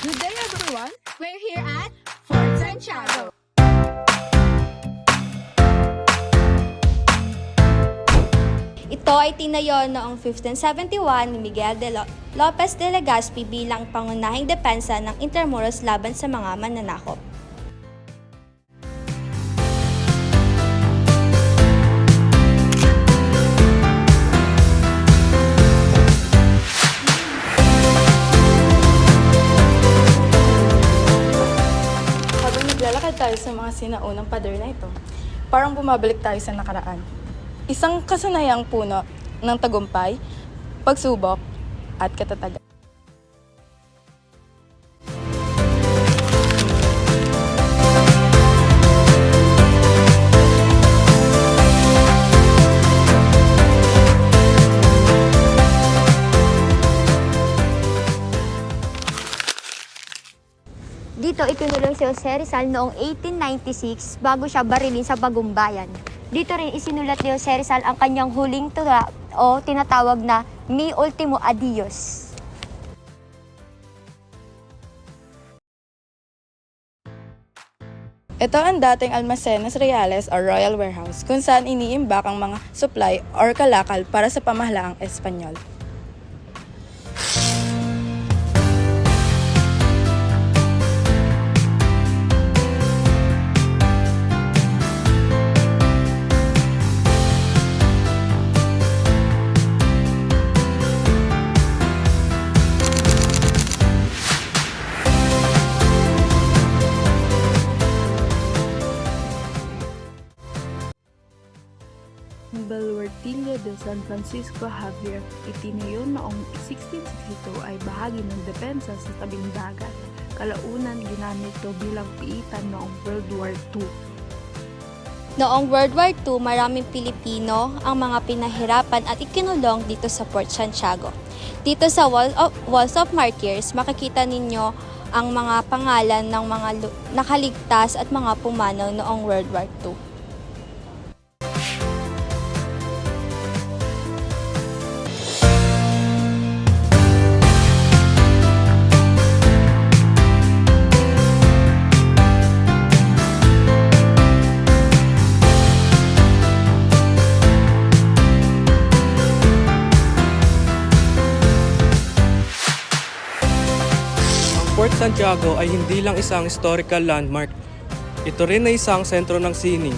Good day everyone! We're here at Fort Santiago. Ito ay tinayo noong 1571 ni Miguel de Lopez de Legazpi bilang pangunahing depensa ng Intramuros laban sa mga mananakop. Habang naglalakad tayo sa mga sinaunang pader na ito, parang bumabalik tayo sa nakaraan. Isang kasanayang puno ng tagumpay, pagsubok, at katatagan. Dito itinulong si Jose Rizal noong 1896 bago siya barilin sa Bagumbayan. Dito rin isinulat ni Jose Rizal ang kanyang huling tula o tinatawag na Mi Ultimo Adios. Ito ang dating Almacenes Reales o Royal Warehouse kung saan iniimbak ang mga supply or kalakal para sa pamahalaang Espanyol. Baluartilla de San Francisco Javier, itinayo noong 1662 ay bahagi ng depensa sa tabing dagat. Kalaunan ginamit ito bilang piitan noong World War II. Noong World War II, maraming Pilipino ang mga pinahirapan at ikinulong dito sa Fort Santiago. Dito sa Walls of Martyrs, makikita ninyo ang mga pangalan ng mga nakaligtas at mga pumanaw noong World War II. Fort Santiago ay hindi lang isang historical landmark. Ito rin ay isang sentro ng sining.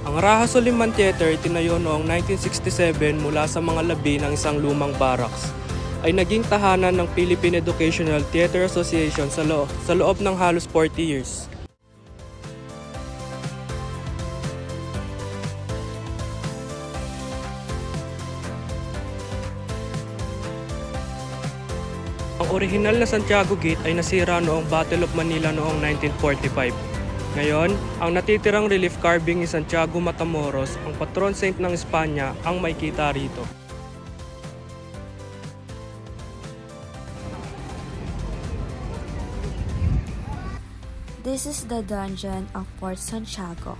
Ang Raha Soliman Theater, tinayo noong 1967 mula sa mga labi ng isang lumang barracks, ay naging tahanan ng Philippine Educational Theater Association sa loob ng halos 40 years. Ang orihinal na Santiago Gate ay nasira noong Battle of Manila noong 1945. Ngayon, ang natitirang relief carving ni Santiago Matamoros, ang patron saint ng Espanya, ang makikita rito. This is the dungeon of Fort Santiago.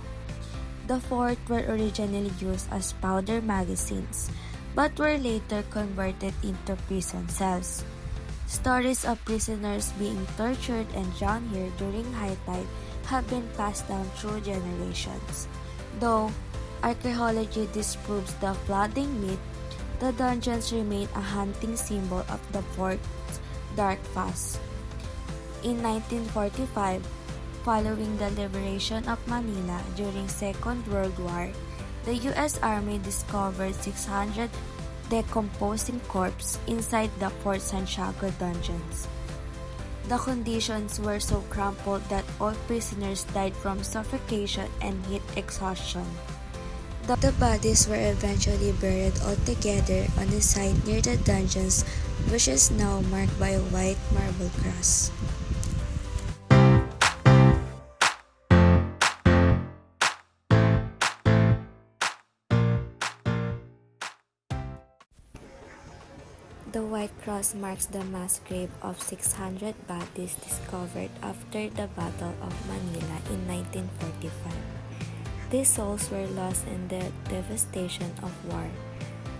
The fort were originally used as powder magazines, but were later converted into prison cells. Stories of prisoners being tortured and drowned here during high tide have been passed down through generations. Though archaeology disproves the flooding myth, the dungeons remain a hunting symbol of the fort's dark past. In 1945, following the liberation of Manila during Second World War, the U.S. Army discovered 600 decomposing corpses inside the Fort Santiago dungeons. The conditions were so crumpled that all prisoners died from suffocation and heat exhaustion. The bodies were eventually buried all together on a site near the dungeons, which is now marked by a white marble cross. The white cross marks the mass grave of 600 bodies discovered after the Battle of Manila in 1945. These souls were lost in the devastation of war.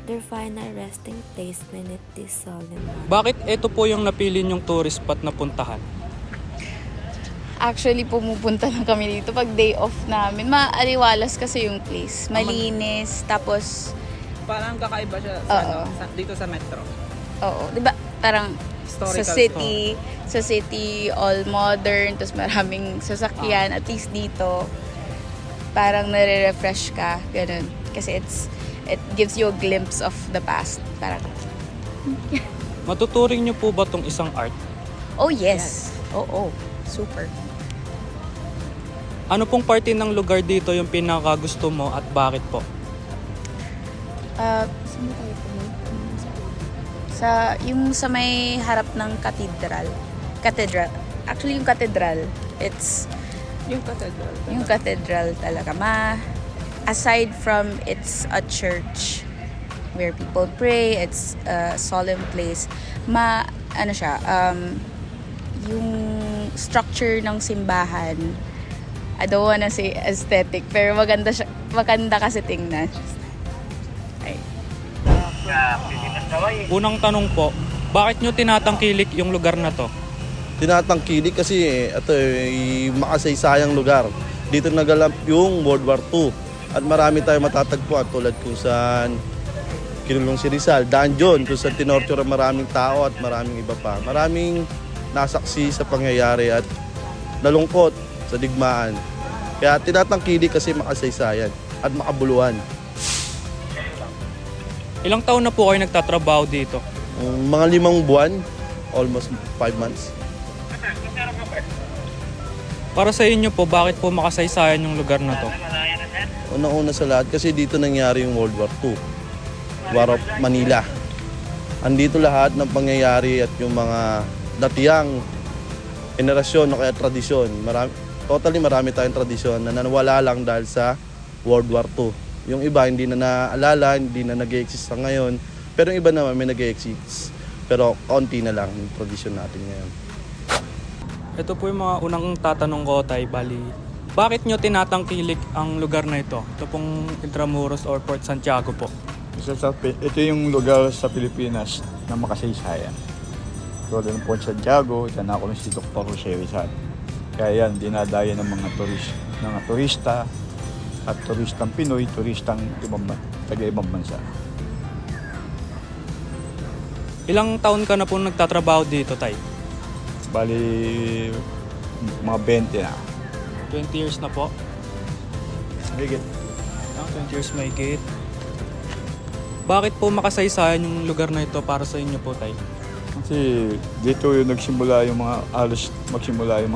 Their final resting place beneath this solemn monument. Bakit ito po yung napili nyong tourist spot na puntahan? Actually, pumupunta lang kami dito pag day off namin. Maaliwalas kasi yung place. Malinis, tapos, Parang kakaiba siya Oo. dito sa metro. oo, di ba, parang Historical sa city, all modern, tapos maraming sasakyan, at least dito, parang nare-refresh ka, ganun. Kasi it gives you a glimpse of the past. Parang, Matuturing niyo po ba tong isang art? oh yes, oo, super. Ano pong parte ng lugar dito yung pinakagusto mo at bakit po? Saan ba tayo pumunta? Yung sa may harap ng cathedral. Actually, yung cathedral, it's Yung cathedral. yung cathedral talaga. Aside from it's a church where people pray, it's a solemn place. Ano siya, yung structure ng simbahan, I don't wanna say aesthetic, pero maganda kasi tingnan. Ay. Unang tanong po, bakit nyo tinatangkilik yung lugar na to? Tinatangkilik kasi ito makasaysayang lugar. Dito nagalap yung World War II at marami tayong matatagpuan tulad kung saan kinulong si Rizal, dungeon kung saan tinorture ang maraming tao at maraming iba pa. Maraming nasaksi sa pangyayari at nalungkot sa digmaan. Kaya tinatangkilik kasi makasaysayan at makabuluhan. Ilang taon na po kayo nagtatrabaho dito? Mga 5 buwan, almost 5 months. Para sa inyo po, bakit po makasaysayan yung lugar na to? Unang-una sa lahat kasi dito nangyari yung World War II. War of Manila. Andito lahat ng pangyayari at yung mga datiyang generasyon o kaya tradisyon. Marami tayong tradisyon na nawala lang dahil sa World War II. Yung iba hindi na naalala, hindi na nag-e-exist sa ngayon. Pero yung iba naman may nag-e-exist. Pero konti na lang yung tradisyon natin ngayon. Ito po yung mga unang tatanong ko, Tay Bali. Bakit nyo tinatangkilik ang lugar na ito? Ito pong Intramuros or Port Santiago po. Ito yung lugar sa Pilipinas na makasaysayan. Tulad ng Port Santiago, dyan ako si Dr. Jose Rizal. Kaya yan, dinadaya ng mga turista at turistang Pinoy, turistang taga-ibang bansa. Ilang taon ka na po nagtatrabaho dito, Tay? Bali, mga 20 na. 20 years na po? Higit. 20 years may gate. Bakit po makasaysayan yung lugar na ito para sa inyo po, Tay? Kasi dito yung magsimula yung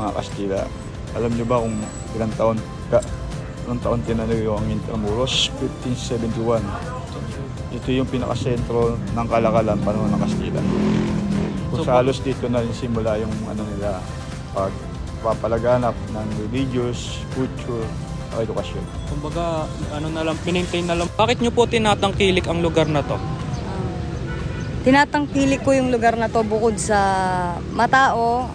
mga Kastila. Alam niyo ba kung ilang taon tinayo ang Intramuros? 1571. Ito yung pinakasentro ng kalakalan panahon ng Kastila. Kung sa halos dito na simula yung pagpapalaganap ng religious, culture, at edukasyon. Kumbaga, pinaintain na lang. Bakit nyo po tinatangkilik ang lugar na to? Tinatangkilik ko yung lugar na to bukod sa matao.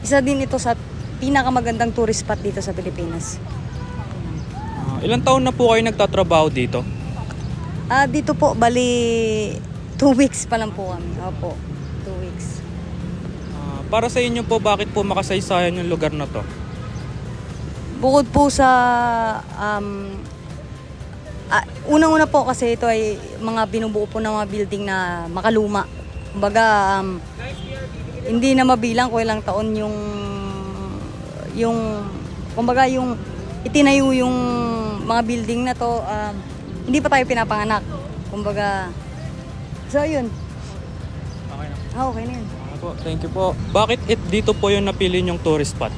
Isa din ito sa pinakamagandang tourist spot dito sa Pilipinas. Ilang taon na po kayo nagtatrabaho dito? Dito po, bali 2 weeks pa lang po kami. Opo, 2 weeks. Para sa inyo po, bakit po makasaysayan yung lugar na to? Bukod po sa unang-una po kasi ito ay mga binubuo po ng mga building na makaluma. Kumbaga, hindi na mabilang kung ilang taon kumbaga yung itinayo yung mga building na to, hindi pa tayo pinapanganak. Kumbaga, so yun. Okay na. Okay na yun. Okay po, thank you po. Bakit dito po yung napili yung tourist spot?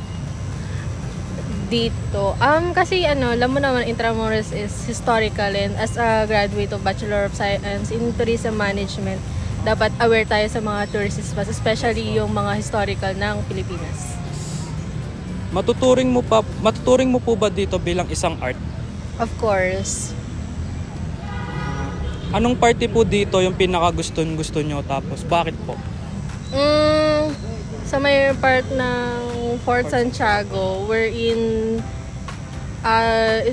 Dito. Kasi alam mo naman, Intramuros is historical, and as a graduate of Bachelor of Science in Tourism Management, dapat aware tayo sa mga tourist spots, especially yung mga historical ng Pilipinas. Matuturing mo po ba dito bilang isang art? Of course. Anong party po dito yung pinakagusto nyo, tapos bakit po? Sa may part ng Fort Santiago, wherein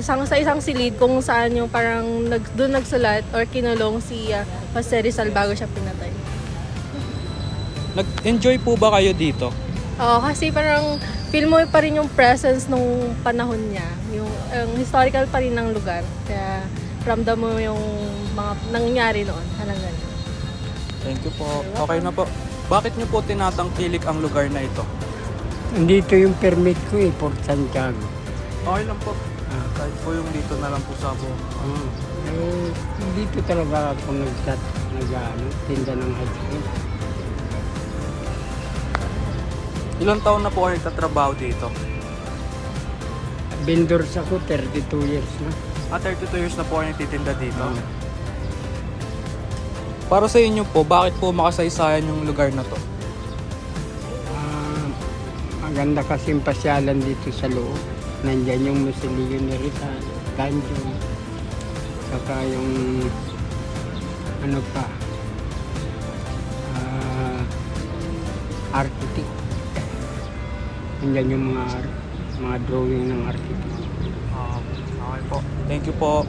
sa isang silid kung saan yung parang doon nagsulat or kinulong si Jose Rizal bago siya pinatay. Nag-enjoy po ba kayo dito? Oo, kasi parang feel mo pa rin yung presence nung panahon niya. Yung historical pa rin ng lugar. Kaya ramdam mo yung mga nangyari noon. Halaga niya. Thank you po. Okay na po. Bakit niyo po tinatangkilik ang lugar na ito? Dito yung permit ko Port Santiago. Okay lang po. Kahit po yung dito na lang po sa buong. Dito talaga ako tinda ng ice cream. Ilang taon na po kayo nagtatrabaho dito? Vendors ako, 32 years na. 32 years na po kayo nagtitinda dito? Para sa inyo po, bakit po makasaysayan yung lugar na to? Maganda kasing pasyalan dito sa loob. Nandyan yung Museo ni Rizal, Tanjong, saka yung architect. Nandyan yung mga drawing ng architect. Okay po. Thank you po.